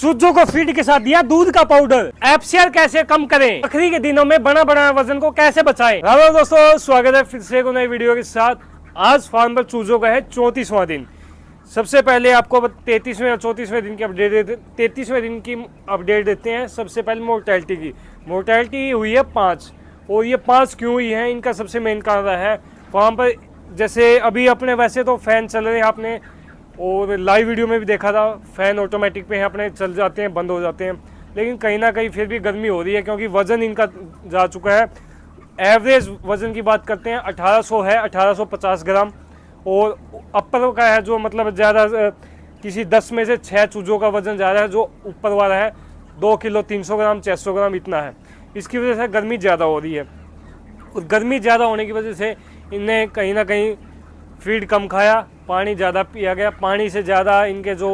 चूजों को फीड के साथ दिया दूध का पाउडर। एफसीआर कैसे कम करें, बकरी के दिनों में बना बना वजन को कैसे बचाएं। हेलो दोस्तों, स्वागत है फिर से एक नई वीडियो के साथ। आज फार्म पर चूजों का है 34वां दिन। सबसे पहले आपको 33वें और 34वें दिन की अपडेट 33वें दिन की अपडेट देते हैं। सबसे पहले मोर्टेलिटी की। मोर्टेलिटी हुई है 5, और ये 5 क्यों हुई है, इनका सबसे मेन कारण है फार्म पर। जैसे अभी अपने वैसे तो फैन चल रहे हैं आपने, और लाइव वीडियो में भी देखा था, फैन ऑटोमेटिक पे हैं अपने, चल जाते हैं, बंद हो जाते हैं, लेकिन कहीं ना कहीं फिर भी गर्मी हो रही है क्योंकि वज़न इनका जा चुका है। एवरेज वज़न की बात करते हैं 1800 है, 1850 ग्राम। और अपर का है जो मतलब ज़्यादा, किसी 10 में से 6 चूजों का वज़न ज़्यादा है, जो ऊपर वाला है 2 किलो 300 ग्राम 600 ग्राम इतना है। इसकी वजह से गर्मी ज़्यादा हो रही है, और गर्मी ज़्यादा होने की वजह से इनने कहीं ना कहीं फीड कम खाया, पानी ज़्यादा पिया गया, पानी से ज़्यादा इनके जो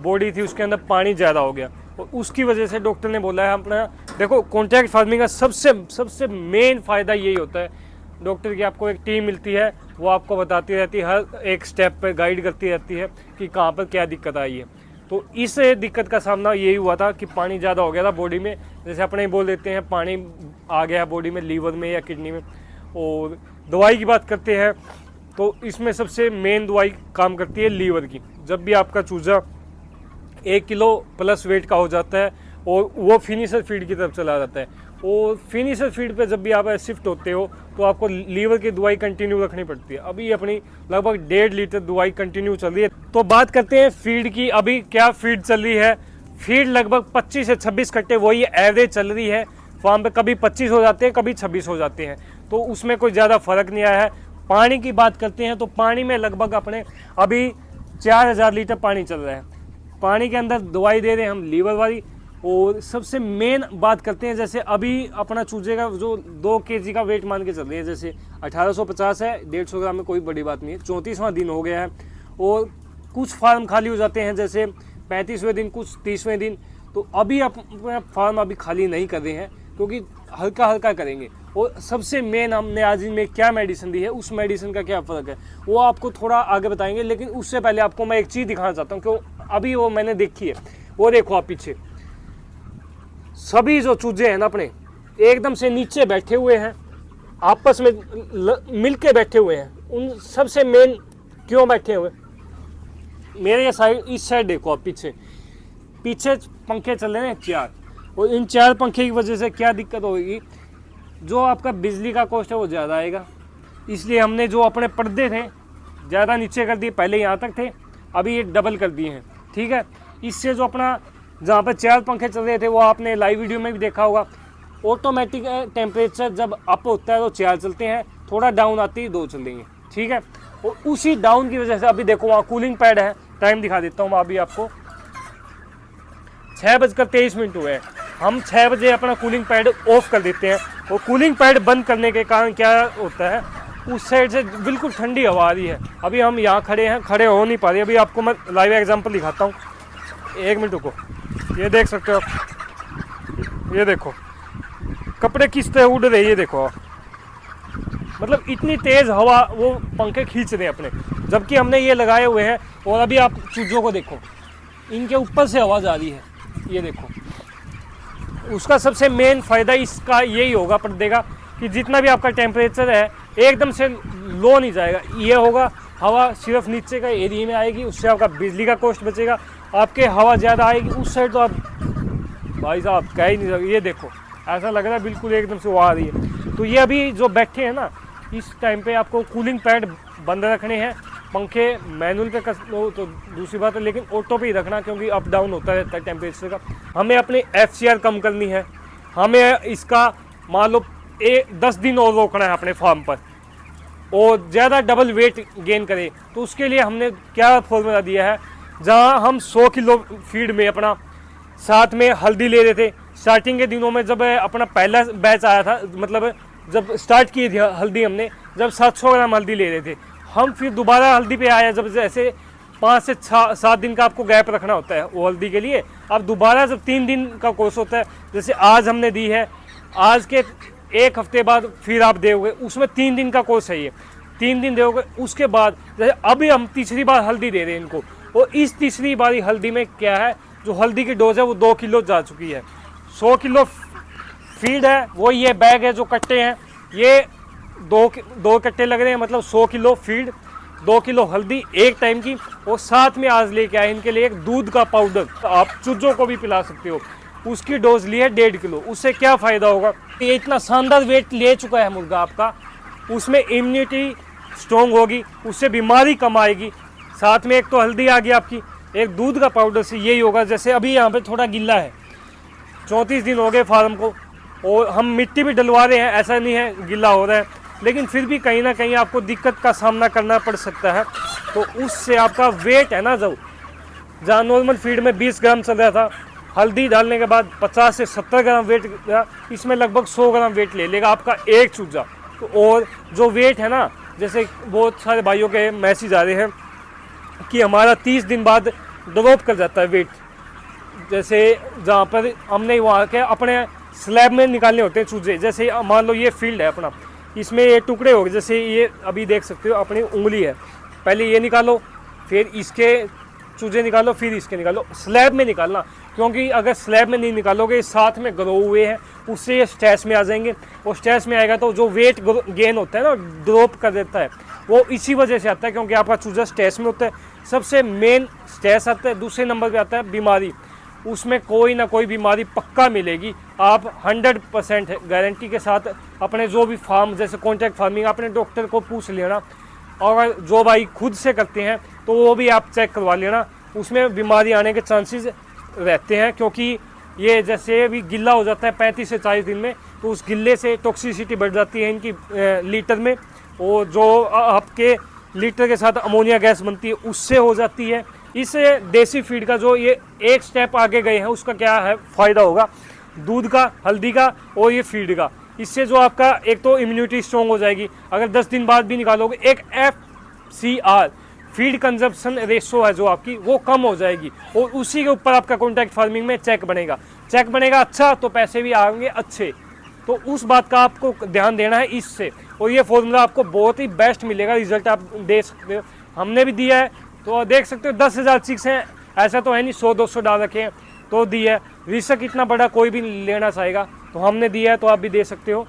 बॉडी थी उसके अंदर पानी ज़्यादा हो गया, और उसकी वजह से डॉक्टर ने बोला है अपना। देखो, कॉन्ट्रैक्ट फार्मिंग का सबसे मेन फ़ायदा यही होता है, डॉक्टर की आपको एक टीम मिलती है, वो आपको बताती रहती है, हर एक स्टेप पर गाइड करती रहती है कि कहाँ पर क्या दिक्कत आई है। तो इस दिक्कत का सामना यही हुआ था कि पानी ज़्यादा हो गया था बॉडी में। जैसे अपने बोल देते हैं पानी आ गया बॉडी में, लीवर में या किडनी में। और दवाई की बात करते हैं तो इसमें सबसे मेन दवाई काम करती है लीवर की। जब भी आपका चूजा 1 किलो प्लस वेट का हो जाता है और वो फिनिशर फीड की तरफ चला जाता है, और फिनिशर फीड पे जब भी आप शिफ्ट होते हो तो आपको लीवर की दवाई कंटिन्यू रखनी पड़ती है। अभी अपनी लगभग 1.5 लीटर दवाई कंटिन्यू चल रही है। तो बात करते हैं फीड की। अभी क्या फीड चल रही है, फीड लगभग 25 से 26 कट्टे वही एवरेज चल रही है फार्म पे। कभी 25 हो जाते हैं, कभी 26 हो जाते हैं, तो उसमें कोई ज़्यादा फर्क नहीं आया है। पानी की बात करते हैं तो पानी में लगभग अपने अभी 4000 लीटर पानी चल रहा है। पानी के अंदर दवाई दे रहे हैं हम लीवर वाली। और सबसे मेन बात करते हैं, जैसे अभी अपना चूजे का जो 2 kg का वेट मान के चल रहे हैं, जैसे 1850 है, 150 ग्राम में कोई बड़ी बात नहीं है। 34वां दिन हो गया है, और कुछ फार्म खाली हो जाते हैं, जैसे 35वें दिन, कुछ 30वें दिन। तो अभी अपना फार्म अभी खाली नहीं कर रहे हैं क्योंकि हल्का हल्का करेंगे। और सबसे मेन हमने आज में क्या मेडिसिन दी है, उस मेडिसिन का क्या फ़र्क है वो आपको थोड़ा आगे बताएंगे। लेकिन उससे पहले आपको मैं एक चीज़ दिखाना चाहता हूँ, क्यों अभी वो मैंने देखी है। वो देखो आप पीछे, सभी जो चूजे हैं ना अपने एकदम से नीचे बैठे हुए हैं, आपस में मिल के बैठे हुए हैं। उन सबसे मेन क्यों बैठे हुए, मेरे साइड, इस साइड देखो आप, पीछे पीछे पंखे चल रहे हैं 4, और इन 4 पंखे की वजह से क्या दिक्कत होगी, जो आपका बिजली का कॉस्ट है वो ज़्यादा आएगा। इसलिए हमने जो अपने पर्दे थे ज़्यादा नीचे कर दिए, पहले यहाँ तक थे, अभी ये डबल कर दिए हैं, ठीक है। इससे जो अपना जहाँ पर 4 पंखे चल रहे थे वो आपने लाइव वीडियो में भी देखा होगा, ऑटोमेटिक टेम्परेचर जब अप होता है तो 4 चलते हैं, थोड़ा डाउन आती है 2 चलेंगे, ठीक है। और उसी डाउन की वजह से अभी देखो वहाँ कूलिंग पैड है, टाइम दिखा देता हूँ अभी आपको, 6:23 हुए हैं। हम 6 बजे अपना कूलिंग पैड ऑफ कर देते हैं, और कूलिंग पैड बंद करने के कारण क्या होता है, उस साइड से बिल्कुल ठंडी हवा आ रही है। अभी हम यहाँ खड़े हैं, खड़े हो नहीं पा रहे। अभी आपको मैं लाइव एग्जांपल दिखाता हूँ, 1 मिनट रुको। ये देख सकते हो आप, ये देखो कपड़े किस तरह उड़ रहे हैं, ये देखो आप। मतलब इतनी तेज़ हवा वो पंखे खींच रहे हैं अपने, जबकि हमने ये लगाए हुए हैं। और अभी आप चूजों को देखो, इनके ऊपर से आवाज़ आ रही है, ये देखो। उसका सबसे मेन फ़ायदा इसका यही होगा पर्दे का, कि जितना भी आपका टेम्परेचर है एकदम से लो नहीं जाएगा। ये होगा, हवा सिर्फ नीचे का एरिया में आएगी, उससे आपका बिजली का कॉस्ट बचेगा। आपके हवा ज़्यादा आएगी उस साइड तो आप भाई साहब कह ही नहीं सकते। ये देखो, ऐसा लग रहा है बिल्कुल एकदम से वो आ रही है। तो ये अभी जो बैठे हैं ना, इस टाइम पे आपको कूलिंग पैड बंद रखने हैं। पंखे मैनुअल पे कर लो तो दूसरी बात है, लेकिन ऑटो पे ही रखना, क्योंकि अप डाउन होता रहता है टेम्परेचर का। हमें अपनी एफसीआर कम करनी है, हमें इसका मान लो 10 दिन और रोकना है अपने फार्म पर, और ज़्यादा डबल वेट गेन करें। तो उसके लिए हमने क्या फॉर्मूला दिया है, जहाँ हम 100 किलो फीड में अपना साथ में हल्दी ले रहे थे। स्टार्टिंग के दिनों में जब अपना पहला बैच आया था, मतलब जब स्टार्ट की थी हल्दी हमने, जब 700 ग्राम हल्दी ले रहे थे हम। फिर दोबारा हल्दी पे आया जब, जैसे 5 से 7 दिन का आपको गैप रखना होता है वो हल्दी के लिए। अब दोबारा जब 3 दिन का कोर्स होता है, जैसे आज हमने दी है, आज के 1 हफ्ते बाद फिर आप दोगे, उसमें 3 दिन का कोर्स है ये, 3 दिन दोगे। उसके बाद जैसे अभी हम तीसरी बार हल्दी दे रहे हैं इनको, और इस तीसरी बारी हल्दी में क्या है, जो हल्दी की डोज है वो 2 किलो जा चुकी है। 100 किलो फीड है, वो ये बैग है जो कट्टे हैं, ये दो कट्टे लग रहे हैं, मतलब 100 किलो फीड, 2 किलो हल्दी एक टाइम की, और साथ में आज लेके आए इनके लिए एक दूध का पाउडर, आप चूजों को भी पिला सकते हो। उसकी डोज ली है 1.5 किलो। उससे क्या फ़ायदा होगा, ये इतना शानदार वेट ले चुका है मुर्गा आपका, उसमें इम्यूनिटी स्ट्रॉन्ग होगी, उससे बीमारी कम आएगी। साथ में एक तो हल्दी आ गई आपकी, एक दूध का पाउडर से यही होगा। जैसे अभी यहाँ पे थोड़ा गिल्ला है, 34 दिन हो गए फार्म को, और हम मिट्टी भी डलवा रहे हैं, ऐसा नहीं है गिल्ला हो रहा है, लेकिन फिर भी कहीं ना कहीं आपको दिक्कत का सामना करना पड़ सकता है। तो उससे आपका वेट है ना, जहाँ नॉर्मल फीड में 20 ग्राम चल रहा था, हल्दी डालने के बाद 50 से 70 ग्राम वेट गया, इसमें लगभग 100 ग्राम वेट ले लेगा आपका एक चूजा। तो और जो वेट है ना, जैसे बहुत सारे भाइयों के मैसेज आ रहे हैं कि हमारा 30 दिन बाद ड्रॉप कर जाता है वेट, जैसे जहाँ पर हमने वहाँ के अपने स्लैब में निकालने होते हैं चूजे। जैसे मान लो ये फील्ड है अपना, इसमें ये टुकड़े हो गए, जैसे ये अभी देख सकते हो अपनी उंगली है, पहले ये निकालो, फिर इसके चूजे निकालो, फिर इसके निकालो, स्लैब में निकालना, क्योंकि अगर स्लैब में नहीं निकालोगे, साथ में ग्रो हुए हैं, उससे ये स्ट्रेस में आ जाएंगे, और स्ट्रेस में आएगा तो जो वेट गेन होता है ना, ड्रॉप कर देता है, वो इसी वजह से आता है, क्योंकि आपका चूजा स्ट्रेस में होता है। सबसे मेन स्ट्रेस आता है, दूसरे नंबर पे आता है बीमारी, उसमें कोई ना कोई बीमारी पक्का मिलेगी। आप 100% गारंटी के साथ अपने जो भी फार्म, जैसे कॉन्ट्रैक्ट फार्मिंग, अपने डॉक्टर को पूछ लेना, और जो भाई खुद से करते हैं तो वो भी आप चेक करवा लेना, उसमें बीमारी आने के चांसेस रहते हैं। क्योंकि ये जैसे अभी गिल्ला हो जाता है 35 से 40 दिन में, तो उस गिल्ले से टॉक्सिसिटी बढ़ जाती है इनकी लीटर में, और जो आपके लीटर के साथ अमोनिया गैस बनती है उससे हो जाती है। इस देसी फीड का जो ये एक स्टेप आगे गए हैं, उसका क्या है फ़ायदा होगा, दूध का, हल्दी का और ये फीड का। इससे जो आपका एक तो इम्यूनिटी स्ट्रॉन्ग हो जाएगी, अगर 10 दिन बाद भी निकालोगे, एक FCR फीड कंजप्शन रेशो है जो आपकी, वो कम हो जाएगी, और उसी के ऊपर आपका कॉन्ट्रैक्ट फार्मिंग में चेक बनेगा अच्छा, तो पैसे भी आएंगे अच्छे। तो उस बात का आपको ध्यान देना है इससे, और ये फॉर्मूला आपको बहुत ही बेस्ट मिलेगा, रिजल्ट आप दे सकते हो, हमने भी दिया है। तो देख सकते हो 10,000 चिक्स हैं, ऐसा तो है नहीं 100-200 डाल रखे हैं तो दिया है। रिस्क इतना बड़ा कोई भी लेना चाहेगा, तो हमने दिया है, तो आप भी दे सकते हो।